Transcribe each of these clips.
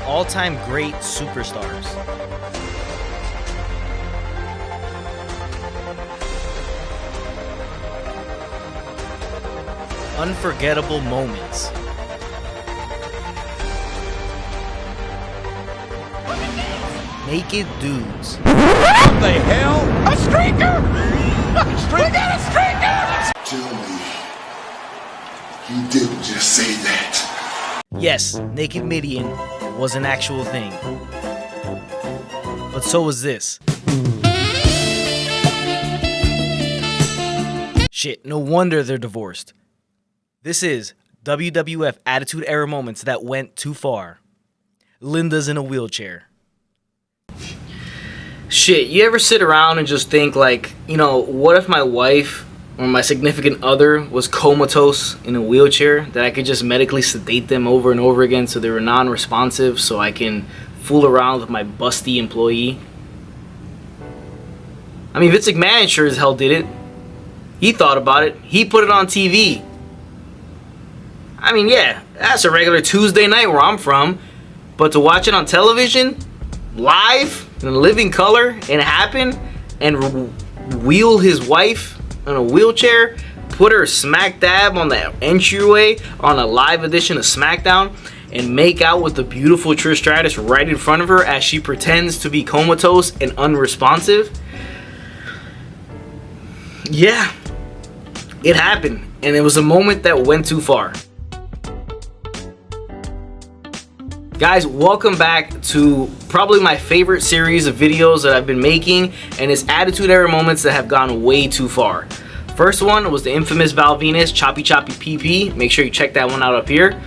all-time great superstars. Unforgettable moments. Naked dudes. What the hell? A streaker! We got a streaker! Tell me, you didn't just say that. Yes, Naked Midian was an actual thing. But so was this. Shit, no wonder they're divorced. This is WWF Attitude Era moments that went too far. Linda's in a wheelchair. Shit, you ever sit around and just think like, what if my wife or my significant other was comatose in a wheelchair, that I could just medically sedate them over and over again so they were non-responsive so I can fool around with my busty employee? I mean, Vince McMahon sure as hell did it. He thought about it. He put it on TV. I mean, yeah, that's a regular Tuesday night where I'm from. But to watch it on television, live, in living color, and happen, and wheel his wife in a wheelchair, put her smack dab on the entryway on a live edition of SmackDown, and make out with the beautiful Trish Stratus right in front of her as she pretends to be comatose and unresponsive. Yeah, it happened, and it was a moment that went too far. Guys, welcome back to probably my favorite series of videos that I've been making, and it's Attitude Era moments that have gone way too far. First one was the infamous Val Venus Choppy Choppy PP. Make sure you check that one out up here.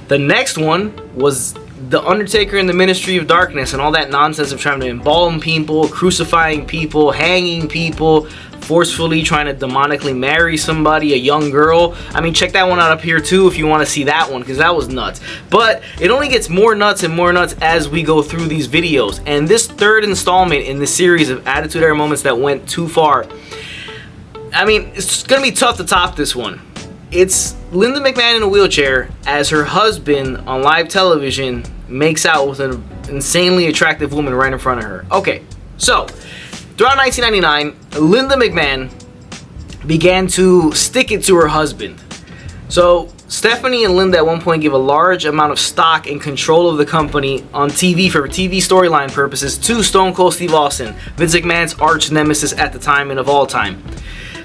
The next one was The Undertaker in the Ministry of Darkness and all that nonsense of trying to embalm people, crucifying people, hanging people, forcefully trying to demonically marry somebody, a young girl. I mean, check that one out up here too if you want to see that one, because that was nuts. But it only gets more nuts and more nuts as we go through these videos. And this third installment in this series of Attitude Era moments that went too far, I mean, it's gonna be tough to top this one. It's Linda McMahon in a wheelchair as her husband on live television makes out with an insanely attractive woman right in front of her. Okay, so throughout 1999, Linda McMahon began to stick it to her husband. So Stephanie and Linda at one point give a large amount of stock and control of the company on TV for TV storyline purposes to Stone Cold Steve Austin, Vince McMahon's arch nemesis at the time and of all time.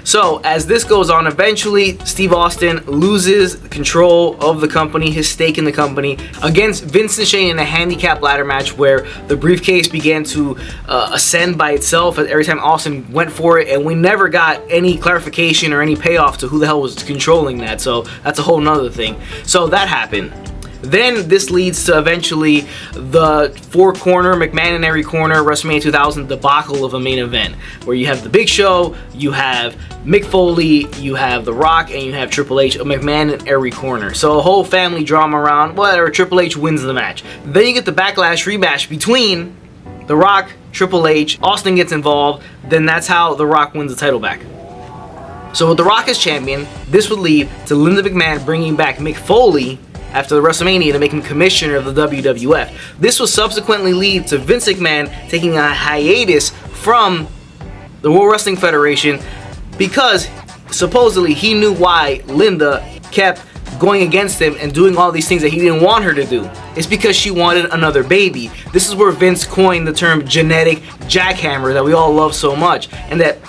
So as this goes on, eventually Steve Austin loses control of the company, his stake in the company, against Vince and Shane in a handicap ladder match where the briefcase began to ascend by itself every time Austin went for it, and we never got any clarification or any payoff to who the hell was controlling that, so that's a whole nother thing. So that happened. Then this leads to eventually the four-corner, McMahon in every corner, WrestleMania 2000 debacle of a main event, where you have The Big Show, you have Mick Foley, you have The Rock, and you have Triple H, McMahon in every corner. So a whole family drama around, whatever, Triple H wins the match. Then you get the backlash rematch between The Rock, Triple H, Austin gets involved, then that's how The Rock wins the title back. So with The Rock as champion, this would lead to Linda McMahon bringing back Mick Foley after the WrestleMania to make him commissioner of the WWF. This would subsequently lead to Vince McMahon taking a hiatus from the World Wrestling Federation because supposedly he knew why Linda kept going against him and doing all these things that he didn't want her to do. It's because she wanted another baby. This is where Vince coined the term genetic jackhammer that we all love so much, and that,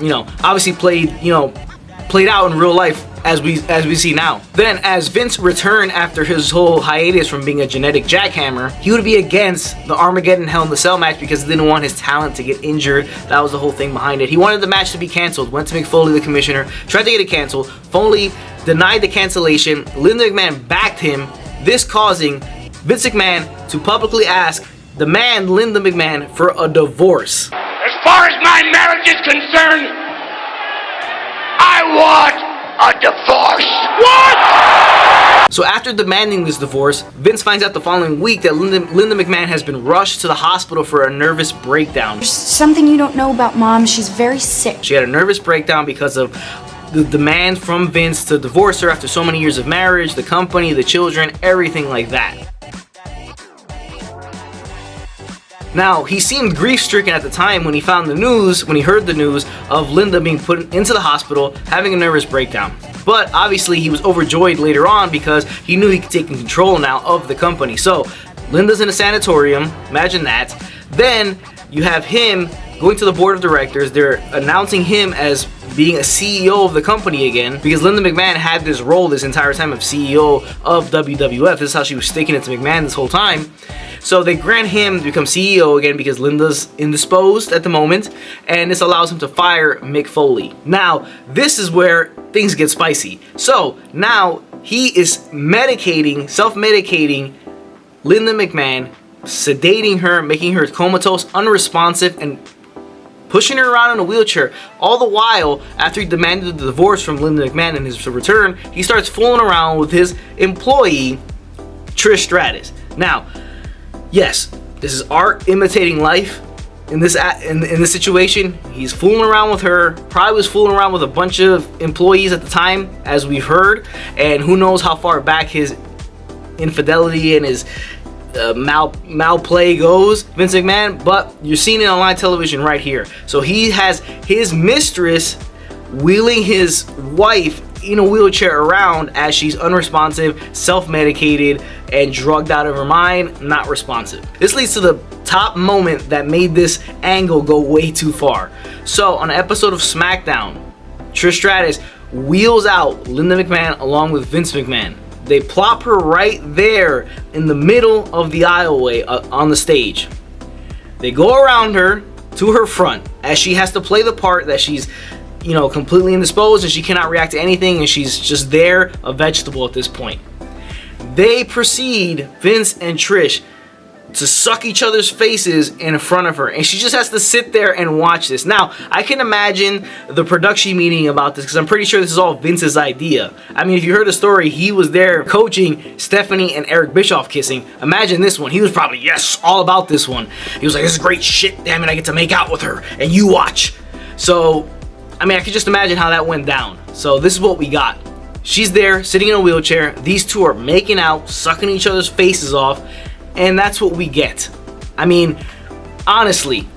obviously played out in real life as we see now. Then as Vince returned after his whole hiatus from being a genetic jackhammer, he would be against the Armageddon Hell in the Cell match because he didn't want his talent to get injured. That was the whole thing behind it. He wanted the match to be canceled, went to Mick Foley, the commissioner, tried to get it canceled. Foley denied the cancellation. Linda McMahon backed him, this causing Vince McMahon to publicly ask the man Linda McMahon for a divorce. As far as my marriage is concerned, I want a divorce. What? So after demanding this divorce, Vince finds out the following week that Linda McMahon has been rushed to the hospital for a nervous breakdown. There's something you don't know about Mom. She's very sick. She had a nervous breakdown because of the demand from Vince to divorce her after so many years of marriage, the company, the children, everything like that. Now, he seemed grief-stricken at the time when he heard the news of Linda being put into the hospital, having a nervous breakdown. But obviously, he was overjoyed later on because he knew he could take control now of the company. So, Linda's in a sanatorium, imagine that. Then, you have him going to the board of directors. They're announcing him as being a CEO of the company again, because Linda McMahon had this role this entire time of CEO of WWF. This is how she was sticking it to McMahon this whole time. So they grant him to become CEO again because Linda's indisposed at the moment, and this allows him to fire Mick Foley. Now, this is where things get spicy. So now he is self-medicating Linda McMahon, sedating her, making her comatose, unresponsive, and pushing her around in a wheelchair. All the while, after he demanded the divorce from Linda McMahon in his return, he starts fooling around with his employee, Trish Stratus. Now, yes, this is art imitating life. In this situation, he's fooling around with her. Probably was fooling around with a bunch of employees at the time, as we've heard, and who knows how far back his infidelity and his malplay goes, Vince McMahon. But you're seeing it on live television right here. So he has his mistress wheeling his wife in a wheelchair around as she's unresponsive, self-medicated, and drugged out of her mind, not responsive. This leads to the top moment that made this angle go way too far. So on an episode of SmackDown, Trish Stratus wheels out Linda McMahon along with Vince McMahon. They plop her right there in the middle of the aisleway on the stage. They go around her to her front as she has to play the part that she's, completely indisposed and she cannot react to anything, and she's just there, a vegetable at this point. They proceed, Vince and Trish, to suck each other's faces in front of her, and she just has to sit there and watch this. Now, I can imagine the production meeting about this because I'm pretty sure this is all Vince's idea. I mean, if you heard the story, he was there coaching Stephanie and Eric Bischoff kissing. Imagine this one. He was probably, yes, all about this one. He was like, this is great shit, damn it, I get to make out with her, and you watch. So, I mean, I could just imagine how that went down. So this is what we got. She's there, sitting in a wheelchair. These two are making out, sucking each other's faces off, and that's what we get. I mean, honestly,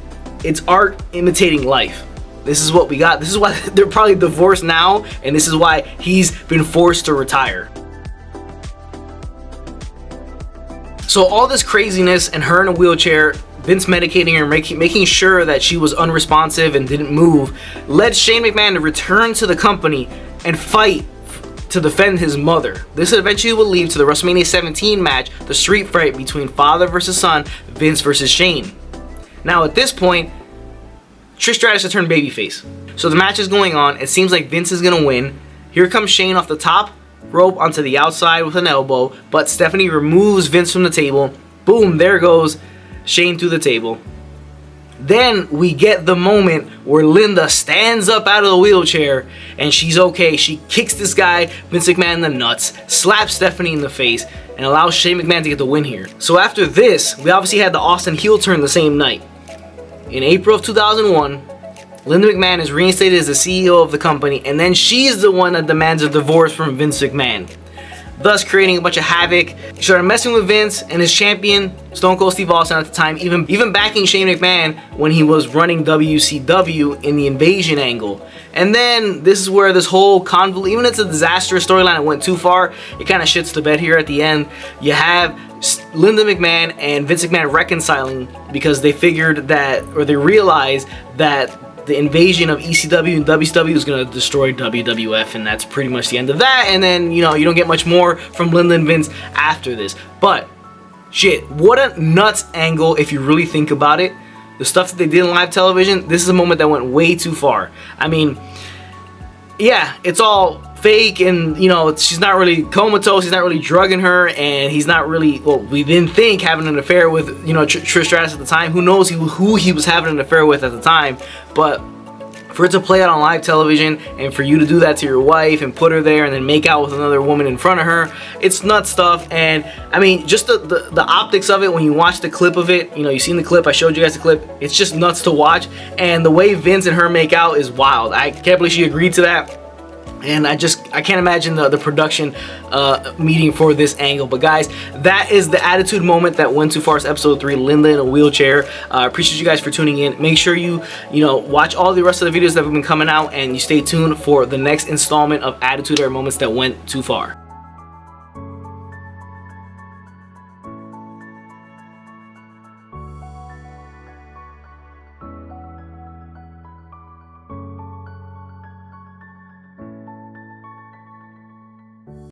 it's art imitating life. This is what we got. This is why they're probably divorced now, and this is why he's been forced to retire. So all this craziness and her in a wheelchair, Vince medicating her, making sure that she was unresponsive and didn't move, led Shane McMahon to return to the company and fight to defend his mother. This eventually will lead to the WrestleMania 17 match, the street fight between father versus son, Vince versus Shane. Now at this point, Trish Stratus has turned babyface. So the match is going on. It seems like Vince is gonna win. Here comes Shane off the top rope onto the outside with an elbow, but Stephanie removes Vince from the table. Boom, there goes Shane through the table. Then we get the moment where Linda stands up out of the wheelchair and she's okay. She kicks this guy, Vince McMahon, in the nuts, slaps Stephanie in the face, and allows Shane McMahon to get the win here. So after this, we obviously had the Austin heel turn the same night. In April of 2001, Linda McMahon is reinstated as the CEO of the company, and then she's the one that demands a divorce from Vince McMahon, thus creating a bunch of havoc. She started messing with Vince and his champion, Stone Cold Steve Austin at the time, even backing Shane McMahon when he was running WCW in the invasion angle. And then this is where this whole convoluted, even if it's a disastrous storyline, it went too far, it kind of shits the bed here at the end. You have Linda McMahon and Vince McMahon reconciling because they figured that, or they realized that the invasion of ECW and WCW is going to destroy WWF, and that's pretty much the end of that. And then, you don't get much more from Linda and Vince after this. But, shit, what a nuts angle if you really think about it. The stuff that they did in live television, this is a moment that went way too far. I mean, yeah, it's all fake, and, she's not really comatose, he's not really drugging her, and he's not really, well, we didn't think having an affair with, Trish Stratus at the time. Who knows who he was having an affair with at the time, but for it to play out on live television, and for you to do that to your wife and put her there and then make out with another woman in front of her, it's nuts stuff. And I mean, just the optics of it, when you watch the clip of it, you've seen the clip, I showed you guys the clip, it's just nuts to watch. And the way Vince and her make out is wild. I can't believe she agreed to that. And I can't imagine the production meeting for this angle. But guys, that is the attitude moment that went too far. Episode 3, Linda in a wheelchair. Appreciate you guys for tuning in. Make sure you watch all the rest of the videos that have been coming out, and you stay tuned for the next installment of Attitude Era moments that went too far.